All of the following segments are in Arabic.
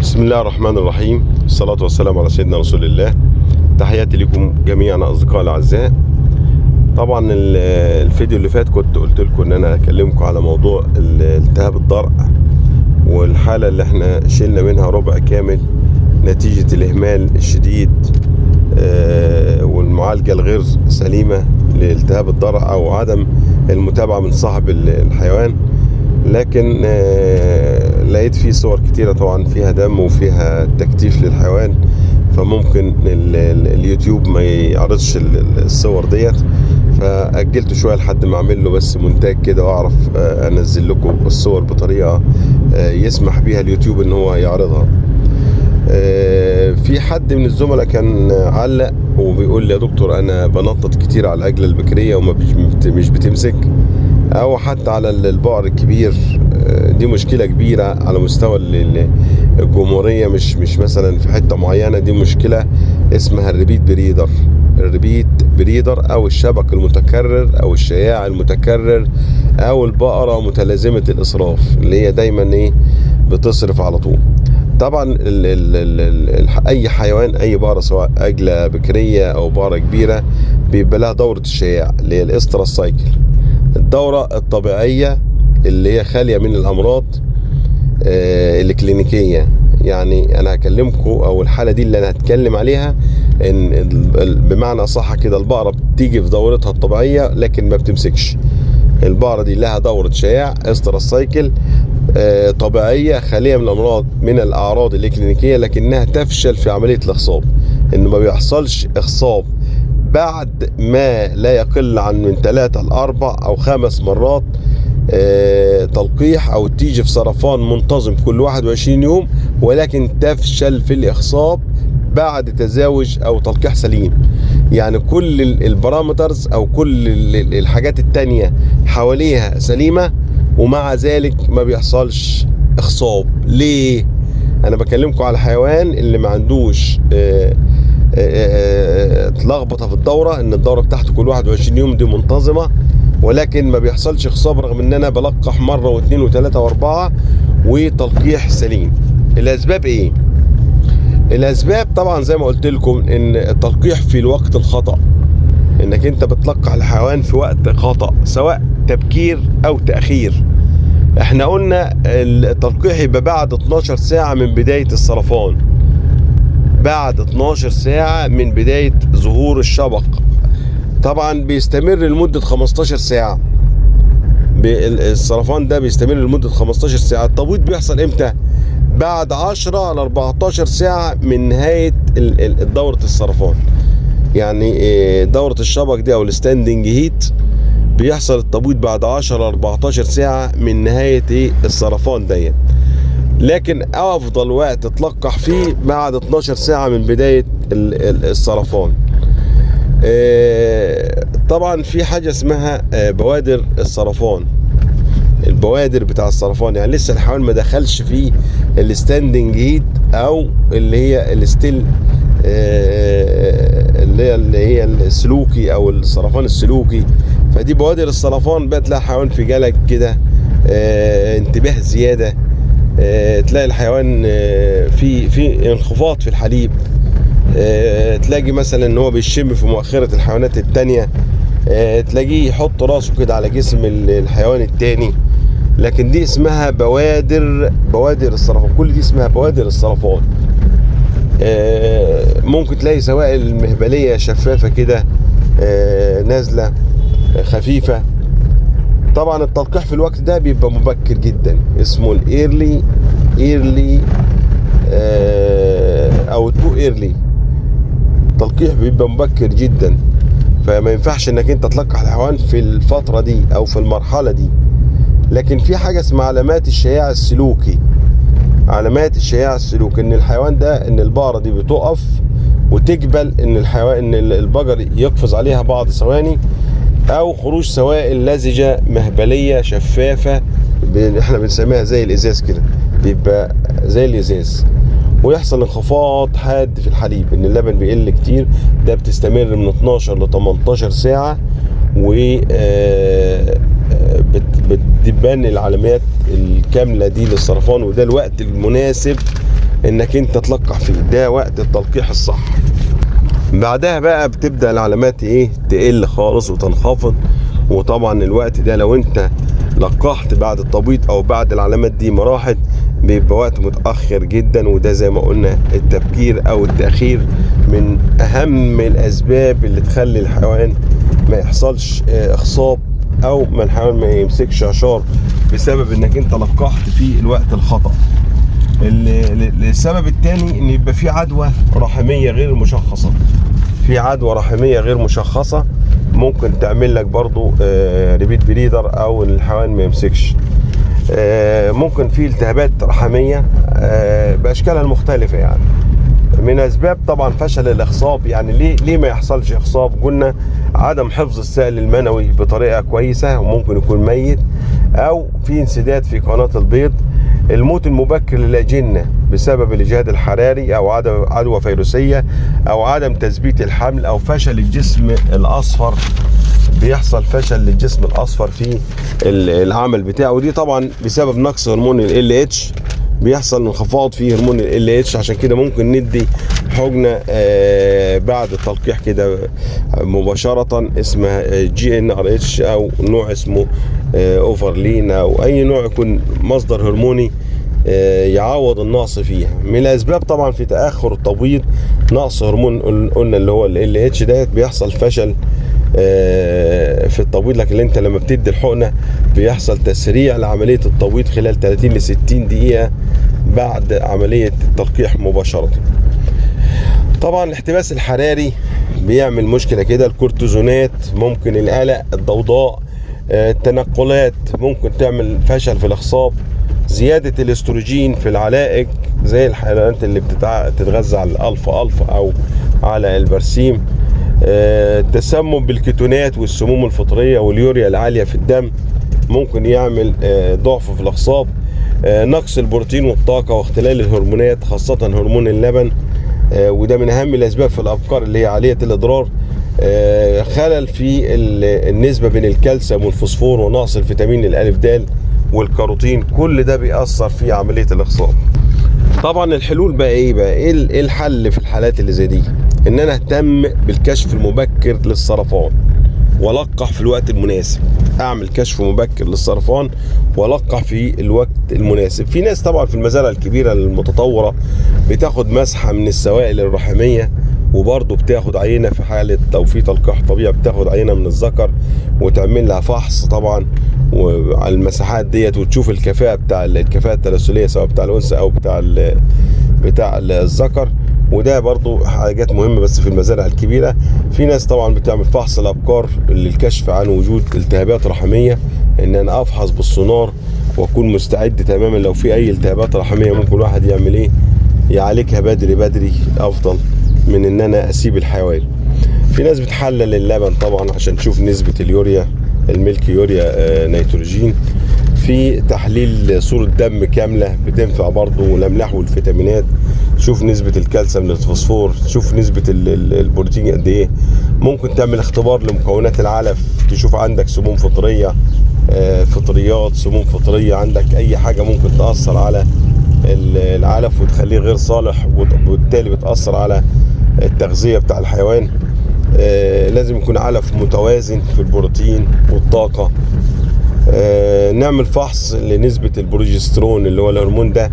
بسم الله الرحمن الرحيم، الصلاة والسلام على سيدنا رسول الله. تحياتي لكم جميعا أصدقائي الأعزاء. طبعا الفيديو اللي فات كنت قلت لكم ان انا اكلمكم على موضوع التهاب الضرع والحالة اللي احنا شلنا منها ربع كامل نتيجة الإهمال الشديد والمعالجة الغير سليمة لالتهاب الضرع او عدم المتابعة من صاحب الحيوان. لكن لقيت فيه صور كتيرة طبعا فيها دم وفيها تكتيف للحيوان، فممكن اليوتيوب ما يعرضش الصور ديت، فأجلت شوية لحد ما أعمل له بس مونتاج كده وأعرف أنزل لكم الصور بطريقة يسمح بيها اليوتيوب إن هو يعرضها. في حد من الزملاء كان علق وبيقول لي يا دكتور أنا بنطط كتير على العجلة البكرية مش بتمسك، أو حتى على البقر الكبير. دي مشكلة كبيرة على مستوى الجمهورية، مش مثلا في حتة معينة. دي مشكلة اسمها الريبيت بريدر أو الشبك المتكرر أو الشياع المتكرر أو البقرة متلازمة الإصراف اللي هي دايما بتصرف على طول. طبعا أي حيوان، أي بقرة سواء عجلة بكرية أو بقرة كبيرة بيبقى لها دورة الشياع اللي هي الاسترا سايكل، الدورة الطبيعية اللي هي خالية من الأمراض الكلينيكية. يعني أنا هكلمكم أو الحالة دي اللي أنا هتكلم عليها إن بمعنى صح كده البقرة بتيجي في دورتها الطبيعية لكن ما بتمسكش. البقرة دي لها دورة شياع استرا سايكل طبيعية خالية من الأمراض من الأعراض الكلينيكية، لكنها تفشل في عملية الإخصاب. إن ما بيحصلش إخصاب بعد ما لا يقل عن من 3 ل 4 أو 5 مرات تلقيح، أو تيجي في سرطان منتظم كل 21 يوم، ولكن تفشل في الإخصاب بعد تزاوج أو تلقيح سليم. يعني كل البارامترز أو كل الحاجات التانية حواليها سليمة ومع ذلك ما بيحصلش إخصاب. ليه؟ أنا بكلمكم على الحيوان اللي ما عندوش اتلخبطه في الدوره، ان الدوره بتاعته كل 21 يوم دي منتظمه ولكن ما بيحصلش خصاب، رغم ان انا بلقح مره واثنين وثلاثه واربعه وتلقيح سليم. الاسباب ايه؟ الاسباب طبعا زي ما قلت لكم ان التلقيح في الوقت الخطا، انك انت بتلقح الحيوان في وقت خطا سواء تبكير او تاخير. احنا قلنا التلقيح يبقى بعد 12 ساعه من بدايه السرطان، بعد 12 ساعة من بداية ظهور الشبق. طبعا بيستمر لمدة 15 ساعة، السرطان ده بيستمر لمدة 15 ساعة. التبويض بيحصل امتى؟ بعد 10 ل 14 ساعة من نهاية دورة السرطان. يعني دورة الشبق دي او الستاندنج هيت بيحصل التبويض بعد 10 ل 14 ساعة من نهاية السرطان ديت، لكن افضل وقت تلقح فيه بعد 12 ساعة من بداية السرطان. طبعا في حاجة اسمها بوادر السرطان، البوادر بتاع السرطان. يعني لسه الحيوان ما دخلش فيه الستاندنج هيت او اللي هي الستيل اللي هي السلوكي او السرطان السلوكي. فدي بوادر السرطان بقى تلاقي الحيوان في جلج كده، انتباه زيادة، تلاقي الحيوان في انخفاض في الحليب، تلاقي مثلا ان هو بيشم في مؤخرة الحيوانات التانية، تلاقيه يحط راسه كده على جسم الحيوان التاني. لكن دي اسمها بوادر السرطان، كل دي اسمها بوادر السرطان. ممكن تلاقي سوائل مهبلية شفافة كده نازلة خفيفة. طبعا التلقيح في الوقت ده بيبقى مبكر جدا، اسمه الايرلي او التو ايرلي. التلقيح بيبقى مبكر جدا، فما ينفعش انك انت تلقح الحيوان في الفترة دي او في المرحلة دي. لكن في حاجة اسمها علامات الشياع السلوكي. علامات الشياع السلوكي ان الحيوان ده، ان البقرة دي بتقف وتقبل ان الحيوان، ان البقر يقفز عليها بعض ثواني، او خروج سوائل لزجة مهبلية شفافة احنا بنسميها زي الازاز كده، بيبقى زي الازاز، ويحصل انخفاض حاد في الحليب، ان اللبن بيقل كتير. ده بتستمر من 12 ل 18 ساعة، و بتبان العلامات الكاملة دي للسرطان. وده الوقت المناسب انك انت تلقح فيه، ده وقت التلقيح الصح. بعدها بقى بتبدأ العلامات ايه تقل خالص وتنخفض. وطبعا الوقت ده لو انت لقحت بعد التبويض او بعد العلامات دي ما راحت بيبقى وقت متأخر جدا، وده زي ما قلنا التبكير او التأخير من اهم الاسباب اللي تخلي الحيوان ما يحصلش اخصاب او ما الحيوان ما يمسكش عشار، بسبب انك انت لقحت في الوقت الخطأ. السبب الثاني ان يبقى في عدوى رحمية غير مشخصة. في عدوى رحمية غير مشخصة ممكن تعمل لك برضو ريبيت بريدر او الحيوان ما يمسكش. ممكن في التهابات رحمية باشكالها المختلفة. يعني من اسباب طبعا فشل الاخصاب، يعني ليه ما يحصلش اخصاب؟ قلنا عدم حفظ السائل المنوي بطريقة كويسة، وممكن يكون ميت، او في انسداد في قناة البيض، الموت المبكر للأجنة بسبب الإجهاد الحراري أو عدوى فيروسية، أو عدم تثبيت الحمل، أو فشل الجسم الأصفر. بيحصل فشل للجسم الأصفر في العمل بتاعه، ودي طبعا بسبب نقص هرمون ال LH. بيحصل انخفاض في هرمون ال LH، عشان كده ممكن ندي حقنة بعد التلقيح كده مباشرة اسمها GnRH، أو نوع اسمه اوفرلين، أو أي نوع يكون مصدر هرموني يعوض النقص فيها. من الأسباب طبعا في تأخر التبويض نقص هرمون قلنا اللي هو ال LH ديت، بيحصل فشل في التبويض. لكن انت لما بتدي الحقنة بيحصل تسريع لعملية التبويض خلال 30 ل 60 دقيقة بعد عملية التلقيح مباشرة. طبعا الاحتباس الحراري بيعمل مشكلة كده، الكورتيزونات ممكن، القلق، الضوضاء، التنقلات ممكن تعمل فشل في الاخصاب، زيادة الاستروجين في العلائق زي الحيوانات اللي بتتغذى على الالفا او على البرسيم، التسمم بالكيتونات والسموم الفطرية واليوريا العالية في الدم ممكن يعمل ضعف في الاخصاب، نقص البروتين والطاقة واختلال الهرمونات خاصة هرمون اللبن، وده من اهم الاسباب في الابقار اللي هي عالية الاضرار، خلل في النسبة بين الكالسيوم والفوسفور ونقص الفيتامين الالف د والكاروتين، كل ده بيأثر في عملية الاخصاب. طبعا الحلول بقى ايه الحل في الحالات اللي زي دي؟ ان انا اهتم بالكشف المبكر للسرطان ولقح في الوقت المناسب. اعمل كشف مبكر للسرطان ولقح في الوقت المناسب. في ناس طبعا في المزارع الكبيرة المتطورة بتاخد مسحة من السوائل الرحمية، وبرضه بتاخد عينة في حالة لو في تلقيح طبيعي، بتاخد عينة من الذكر وتعمل لها فحص طبعا وعلى المساحات ديت، وتشوف الكفاءة الكفاءة التناسلية سواء بتاع الأنثى أو بتاع الذكر. وده برضو حاجات مهمة بس في المزارع الكبيرة. في ناس طبعا بتعمل فحص الأبقار للكشف عن وجود التهابات رحمية، ان انا افحص بالسونار واكون مستعد تماما لو في اي التهابات رحمية ممكن الواحد يعمل ايه، يعالجها بدري افضل من ان انا اسيب الحيوان. في ناس بتحلل اللبن طبعا عشان تشوف نسبة اليوريا، الميلك يوريا نيتروجين. في تحليل صورة دم كاملة بتنفع برضو، والاملاح والفيتامينات، تشوف نسبة الكالسيوم للفوسفور، تشوف نسبة البروتين قد ايه. ممكن تعمل اختبار لمكونات العلف، تشوف عندك سموم فطرية، فطريات، سموم فطرية، عندك اي حاجة ممكن تأثر على العلف وتخليه غير صالح، وبالتالي بتأثر على التغذية بتاع الحيوان. لازم يكون علف متوازن في البروتين والطاقة. نعمل فحص لنسبة البروجسترون اللي هو الهرمون ده،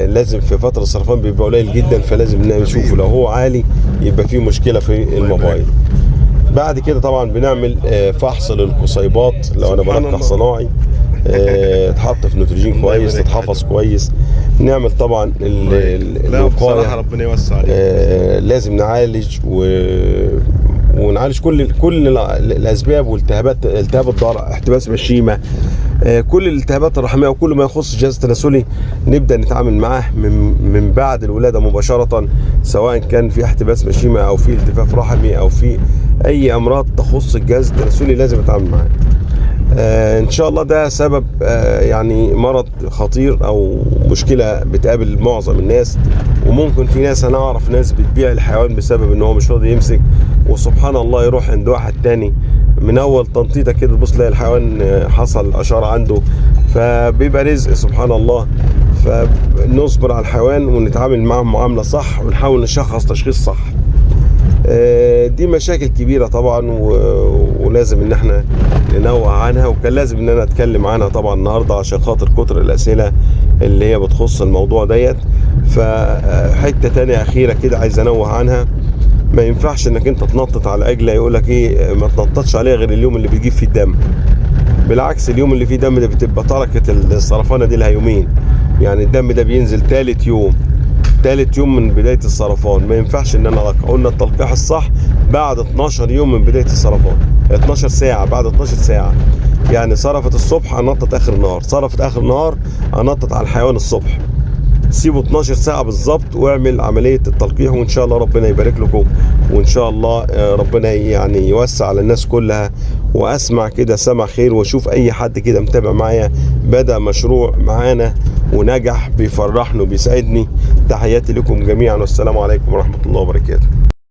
لازم في فترة السرطان بيبقى قليل جدا، فلازم نشوفه، لو هو عالي يبقى فيه مشكلة في المبايض. بعد كده طبعا بنعمل فحص للقصيبات لو انا بلقح صناعي، تحط في نيتروجين كويس، تتحفظ كويس. نعمل طبعا الوقاية، ربنا يوسع عليك. لازم نعالج ونعالج كل الاسباب والالتهابات، التهاب الضرع، احتباس مشيمة، كل الالتهابات الرحمية وكل ما يخص الجهاز التناسلي نبدأ نتعامل معاه من بعد الولادة مباشرة، سواء كان في احتباس مشيمة او في التفاف رحمي او في اي امراض تخص الجهاز التناسلي لازم نتعامل معاه. ان شاء الله ده سبب يعني مرض خطير او مشكلة بتقابل معظم الناس، وممكن في ناس، انا اعرف ناس بتبيع الحيوان بسبب ان هو مش راضي يمسك، وسبحان الله يروح عند واحد تاني من اول تنطيطه كده تبص تلاقي الحيوان حصل اشاره عنده، فبيبقى رزق سبحان الله. فنصبر على الحيوان ونتعامل معهم معاملة صح، ونحاول نشخص تشخيص صح. دي مشاكل كبيرة طبعا، ولازم ان احنا ننوه عنها، وكان لازم ان انا اتكلم عنها طبعا النهاردة عشان خاطر كتر الاسئلة اللي هي بتخص الموضوع ديت. فحتة تانية اخيرة كده عايز انوه عنها، ما ينفعش انك انت تنطط على عجلة يقولك ايه ما تنططش عليها غير اليوم اللي بيجيب فيه الدم. بالعكس، اليوم اللي فيه دم ده بتبقى تركة الصرفانة دي لها يومين، يعني الدم ده بينزل تالت يوم من بداية الصرفان. ما ينفعش ان انا قلنا التلقيح الصح بعد 12 يوم من بداية الصرفان، 12 ساعة، بعد 12 ساعة. يعني صرفت الصبح انطط اخر النهار، صرفت اخر النهار انطط على الحيوان الصبح. سيبه 12 ساعة بالظبط واعمل عملية التلقيح، وان شاء الله ربنا يبارك لكم، وان شاء الله ربنا يعني يوسع على الناس كلها. واسمع كده سمع خير، واشوف اي حد كده متابع معايا بدأ مشروع معانا ونجح، بيفرحني وبيسعدني. تحياتي لكم جميعا، والسلام عليكم ورحمة الله وبركاته.